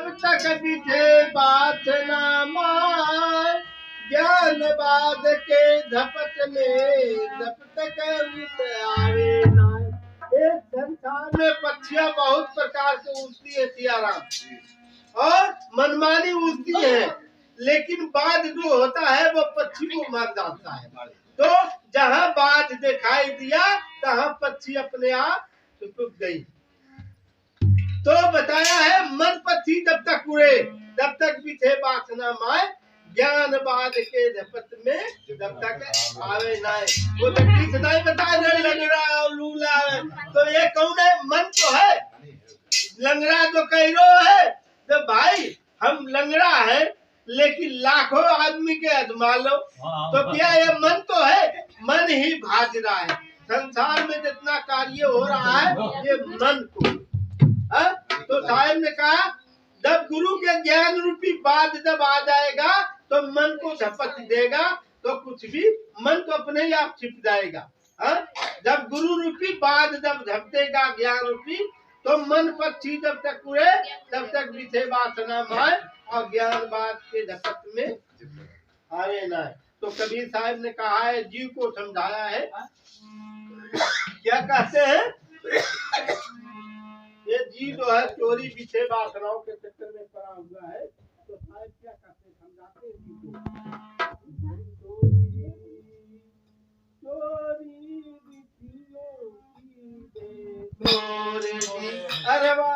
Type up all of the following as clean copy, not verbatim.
जब तक बीते बात ना मान, ज्ञान बाद के झपट में जब तक आवे ना। इस संसार में पक्षियां बहुत प्रकार से उड़ती है सियाराम, और मनमानी उड़ती है, लेकिन बाज जो होता है वो पक्षी को मार जाता है। तो जहाँ बाज दिखाई दिया तहाँ पक्षी अपने आप छुप गई। तो बताया है मन पक्षी जब तक उड़े तब तक बीते वासना माए, ज्ञान बाद के झपट में जब तक आवे नाय। वो व्यक्ति सदाई बता लंगड़ा और लूला है, तो ये कौन है? मन तो है। लंगड़ा जो कह रो है तो भाई हम लंगड़ा है, लेकिन लाखों आदमी के आजमा लो, तो क्या ये मन तो है? मन ही भाज रहा है। संसार में जितना कार्य हो रहा है ये मन को। तो साहब ने कहा जब गुरु के ज्ञान रूपी बात जब आ जाएगा तो मन को झपट देगा, तो कुछ भी मन तो अपने ही आप छिप जाएगा। जब गुरु रूपी बात जब झपटेगा ज्ञान रूपी, तो मन पक्षी जब तक उड़े तब तक बीते वासना माए, और ज्ञान बात के झपट में आवे ना। तो कबीर साहब ने कहा है, जीव को समझाया है, क्या कहते हैं? ये जीव जो है चोरी पीछे वासनाओं के चक्कर में पड़ा हुआ है, तो साहब क्या कहते हैं? समझाते हैं जीव को। चोरी अरवा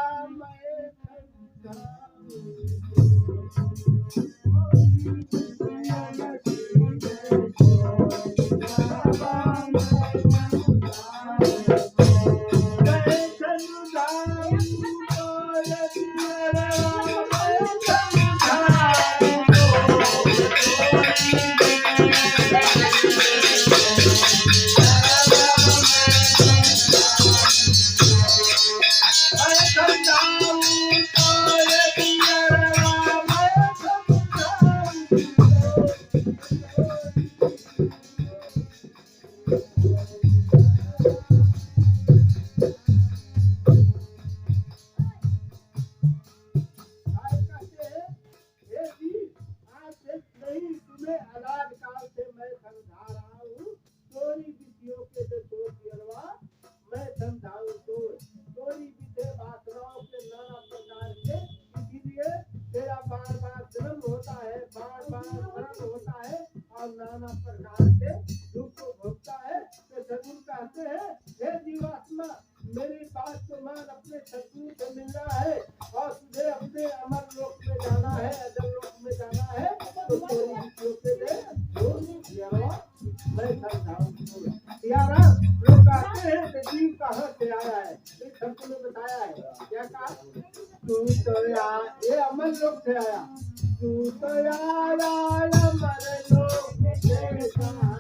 नाना प्रकार के दुख को भोगता है। तो सदगुरु कहते हैं, हे जीवात्मा मेरी बात को मान, अपने सदगुरु से मिलना है और तुझे अपने अमर लोक में जाना है, अजर लोक में जाना है। तो तेरी विधियों के लिए मैं समझाऊं। यारा लोग कहते हैं कि जीव कहाँ से आया है, इस शब्द में बताया है। क्या कहा? तू तो ये अमर लोक से आया, तू तो आया अमर लोक से कहा।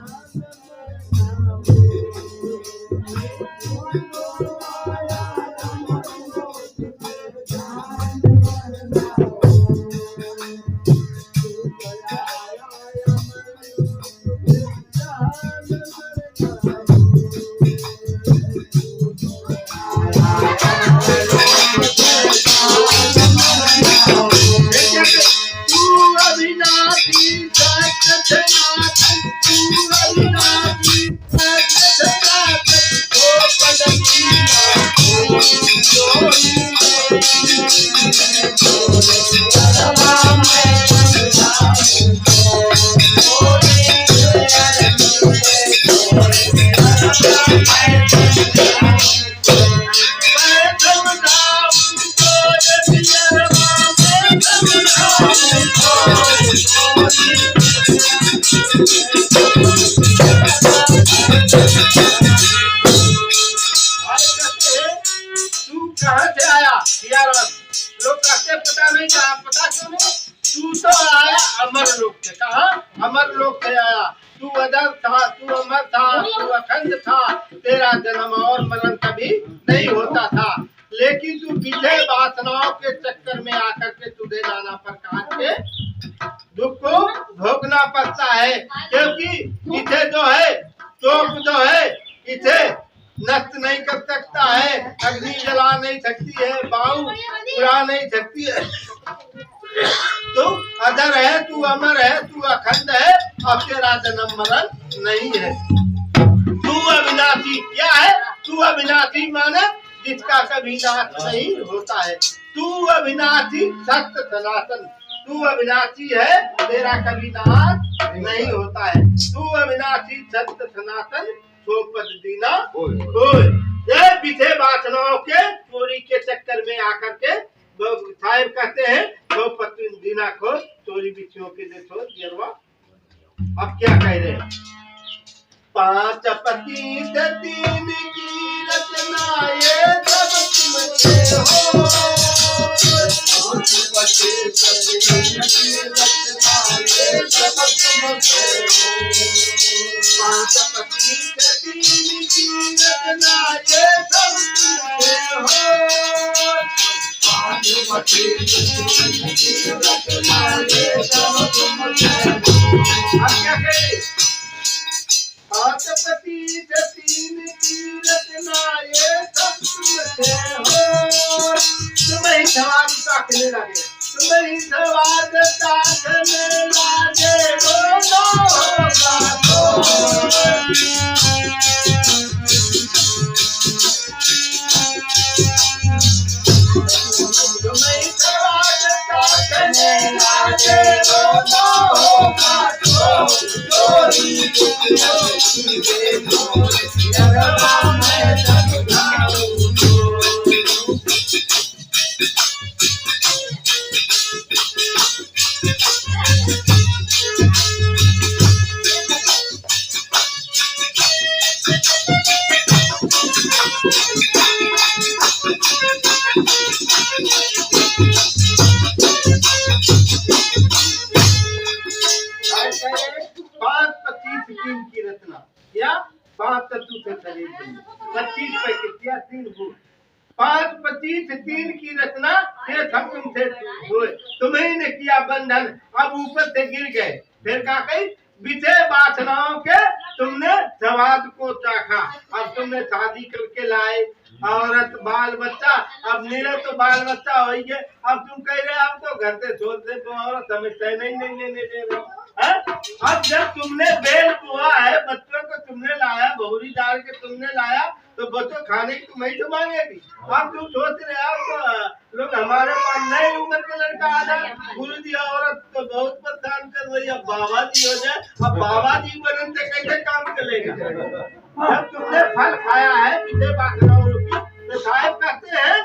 लोग कहते पता नहीं कहा, पता क्यों नहीं? तू तो आया अमर लोक से। कहा? अमर लोक से आया। तू अजर था, तू अमर था, तू अखंड था, तेरा जन्म और मरण कभी नहीं होता था, लेकिन तू विजय वासनाओं के चक्कर में आकर के तुझे नाना प्रकार के दुख को भोगना पड़ता है। क्योंकि इसे जो है चौक जो है, इसे नष्ट नहीं कर सकता है, अग्नि जला नहीं सकती है, बाहु उड़ा नहीं सकती है। तू अधर है, तू अमर है, तू अखंड है, अब तेरा जन्म मरण नहीं है। तू अविनाशी क्या है? तू अविनाशी माने जिसका कभी नाश नहीं होता है। तू अविनाशी सत्य सनातन, तू अविनाशी है, तेरा कभी नाश नहीं होता है। तू अविनाशी सत्य सनातन, सोपद दीना होय। ये पीछे वासनाओं के चोरी के चक्कर में आकर के साहिब कहते हैं सोपद दीना को चोरी बिछियों के देखो गिरवा। अब क्या कह रहे हैं? पांच पति से तीन की रचना ये सब तुमसे हो। पांच पति से तीन की रचना ये सब तुमसे हो। पांच पति से तीन की रचना ये सब तुमसे हो। पांच पति से तीन की रचना ये सब तुमसे हो। अब क्या कहें? पांच पति से तीन की रचना ये सब तुमसे हो। तुम्हें ही सवाद ताकने लगे, तुम्हें ही सवाद ताकने लगे, रोना होगा तो। तुम्हें ही सवाद ताकने लगे, रोना होगा तो। चोरी चोरी के चोरी अरबा में लगाऊं। पांच 25 की रचना या 5 तत्व से शरीर बने, 25 पैकेट या 3 गुण। 5 25 3 की रचना ये सब तुमसे हुए, तुम्हें ने किया बंधन, अब ऊपर से गिर गए। फिर क्या कही? बीते वासनाओं के तुमने स्वाद को चाखा, अब तुमने शादी करके लाए औरत बाल बच्चा, अब मेरे तो बाल बच्चा हो गए, अब तुम कह रहे अब तो घर से छोड़ दे तो औरत हमें तय नहीं लेने दे रहे। अब जब तुमने बेल कुआ है, बच्चों को तुमने लाया, बहुरी डाल के तुमने लाया, तो बच्चों खाने की तुम्हें तो मांगेगी। अब तुम सोच रहे हो लोग हमारे पास नई उम्र के लड़का आ जाए, गुरु जी औरत को बहुत परेशान कर रही है, बाबा जी हो जाए, अब बाबा जी बनने से कैसे काम चलेगा? जब तुमने फल खाया है पीछे वासनाओं रूपी, तो साहब कहते हैं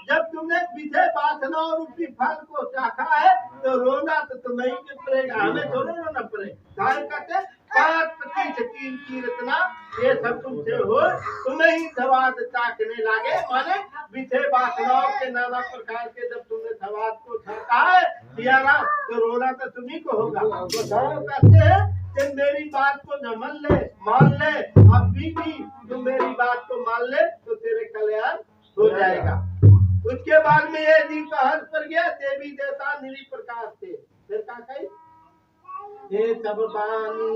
जब तुमने पीछे वासनाओं रूपी फल को चाखा है, तो रोना तो तुम्हें ही पड़ेगा, हमें थोड़ा रोना पड़ेगा। साहब कहते हैं 5 25 3 की रचना ये सब तुमसे हो, तुम्हें ही स्वाद चाखने लगे, माने पीछे वासनाओं के नाना प्रकार के जब तुमने स्वाद को चाखा है पियारा, तो रोना तो तुम्ही को होगा। तो साहब कहते हैं कि मेरी बात को न मान ले, अब भी तुम मेरी बात को मान ले तो तेरे कल्याण हो जाएगा। उसके बाद में ये दीप हर्ष पर गया, देवी देवता निरी प्रकाश थे। फिर क्या कही? ये सब बानी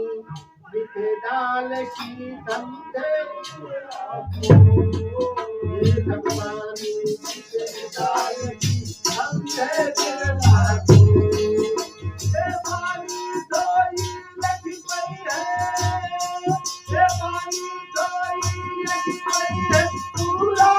बिथे डाल की समझे, ये सब बानी बिथे डाल की समझे दिलवाको। ये पानी धोई लगी पई है, ये पानी धोई लगी पई है, पूरा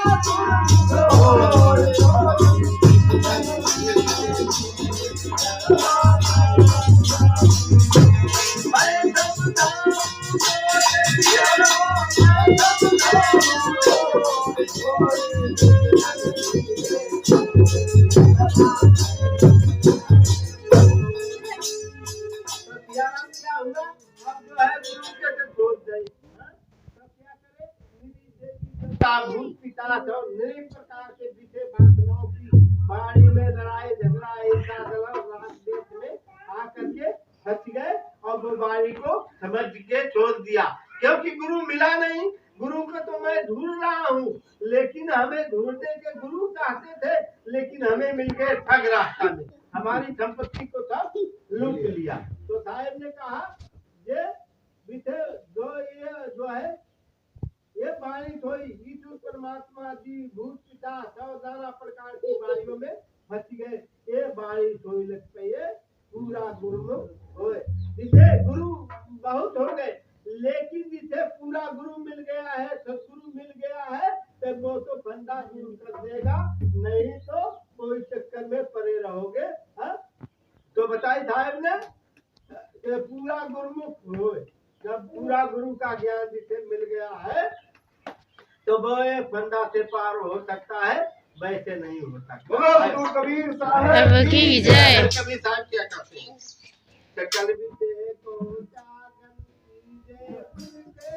भूत पिता प्रकार के पीछे वासनाओं की बाड़ी में लड़ाई झगड़ा ऐसा देश में आकर के फंस गए और वो बाड़ी को समझ के छोड़ दिया, क्योंकि गुरु मिला नहीं। गुरु को तो मैं ढूंढ रहा हूँ, लेकिन हमें ढूंढने के गुरु चाहते थे, लेकिन हमें मिल गए ठग रास्ता में, हमारी संपत्ति को सब लूट लिया। तो साहब ने कहा ये जो है ये वाणी थोड़ी ईश्वर परमात्मा जी भूत पिता सब नाना प्रकार की वाणियों में फंस गए। ये वाणी थोड़ी लग पे ये पूरा गुरुमुख होए। जिसे गुरु बहुत हो गए, लेकिन जिसे पूरा गुरु मिल गया है, सदगुरु मिल गया है, तो वो तो फंदा दूर कर देगा, नहीं तो कोई चक्कर में पड़े रहोगे। हा? तो बताई साहब ने कि पूरा गुरुमुख होए। जब पूरा गुरु का ज्ञान जिसे मिल गया है तो वो फंदा से पार हो सकता है, वैसे नहीं हो सकता। गुरु कबीर साहब की जय। कबीर साहब क्या करते हैं? सकल विद्या को जागन कीजिए, उनके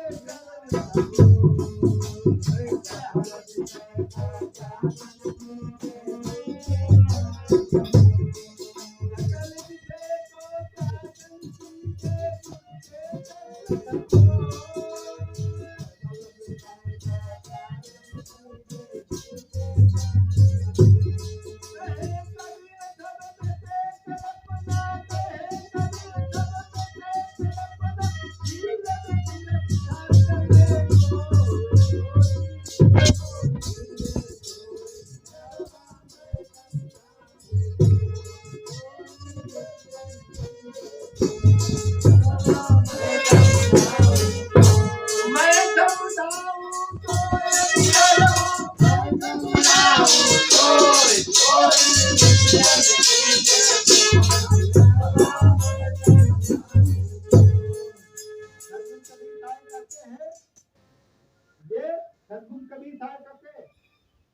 सद्गुरु कबीर साहब करते हैं।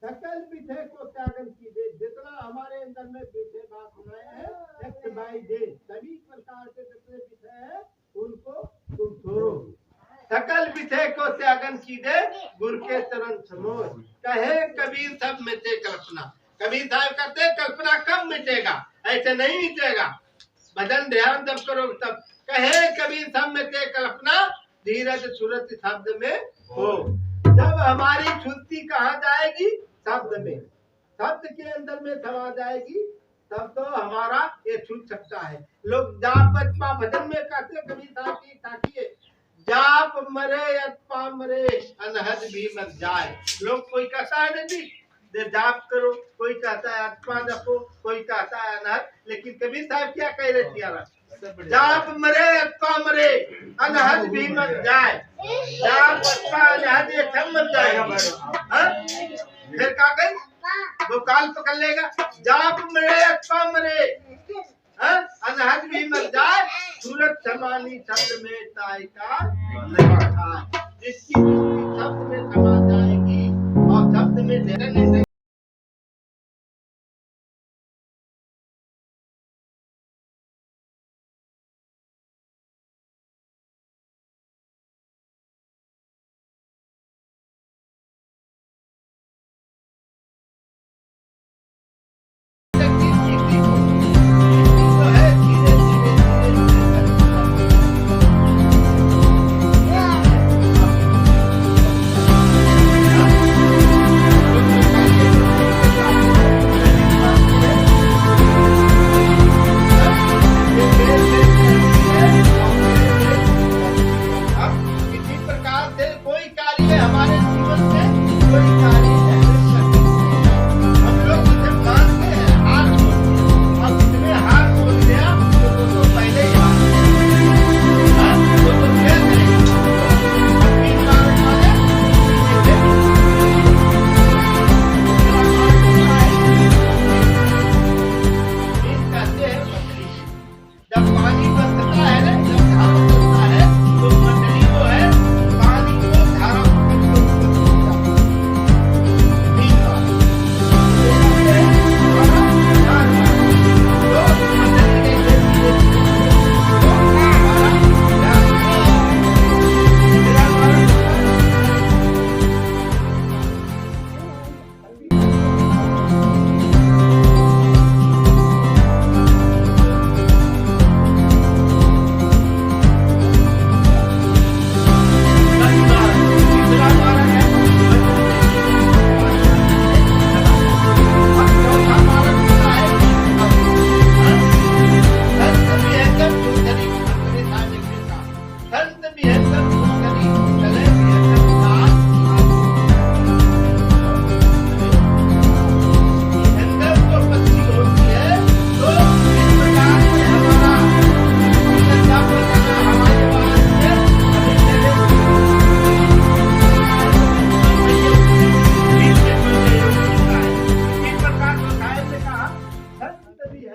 सकल विषय को त्यागन कीजिए, जितना हमारे अंदर में विषय बात सुनाए हैं, एक्स बाई जेड सभी प्रकार के जितने विषय हैं उनको तुम छोड़ो। सकल विषय को त्यागन कीजिए, गुरु के चरण समोय। कहे कबीर सब मिटे कल्पना। कबीर साहब करते कल्पना कब मिटेगा, ऐसे नहीं मिटेगा। भजन ध्यान जब करो तब। कहे कबीर सब मिटे कल्पना, धीरज सूरत शब्द में हो। जब हमारी छुट्टी कहाँ जाएगी, शब्द में, शब्द के अंदर में समा जाएगी, तब तो हमारा ये छूट सकता है। लोग जाप बचपा भजन में कहते कबीर साहब की ताकिए, जाप मरे अथवा मरे अनहद भी मर जाए। लोग कोई कहता है नहीं जाप करो, कोई कहता है अथवा जपो, कोई कहता है अनहद, लेकिन कबीर साहब क्या कह रहे थे? जाप मरे अथवा मरे अनहद भी मर जाए। जाप अथवा अनहद ये सब मर जाएगा। फिर क्या कहें, वो काल पकड़ लेगा। जाप मरे अथवा मरे अनहद भी मर जाए, सूरत समानी शब्द में ताई का नहीं था। जिसकी शब्द में समा जाएगी और शब्द में नहीं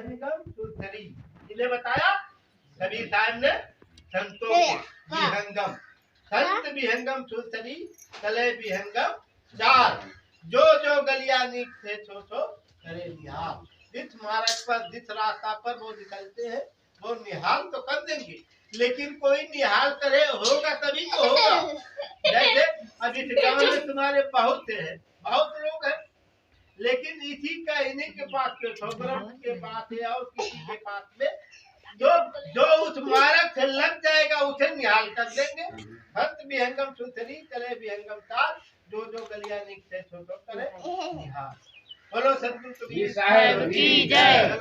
विहंगम सुंदरी, इन्हें बताया कबीर साहब ने संतों को विहंगम, संत विहंगम सुंदरी चले विहंगम चार, जो जो गलियां नीक थे सो सो करे निहाल। जिस मार्ग पर जिस रास्ता पर वो निकलते हैं वो निहाल तो कर देंगे, लेकिन कोई निहाल करे होगा तभी तो होगा। जैसे अब इस गांव में तुम्हारे बहुत हैं, बहुत लोग हैं, लेकिन इसी का इन्हीं के पास के के पास है और किसी के पास में जो जो उस मार्ग से लग जाएगा उसे निहाल कर देंगे। हंत विहंगम सुथरी चले विहंगम तार, जो जो गलियां निकले सो सो करे निहाल। बोलो सतगुरु कबीर साहब की जय।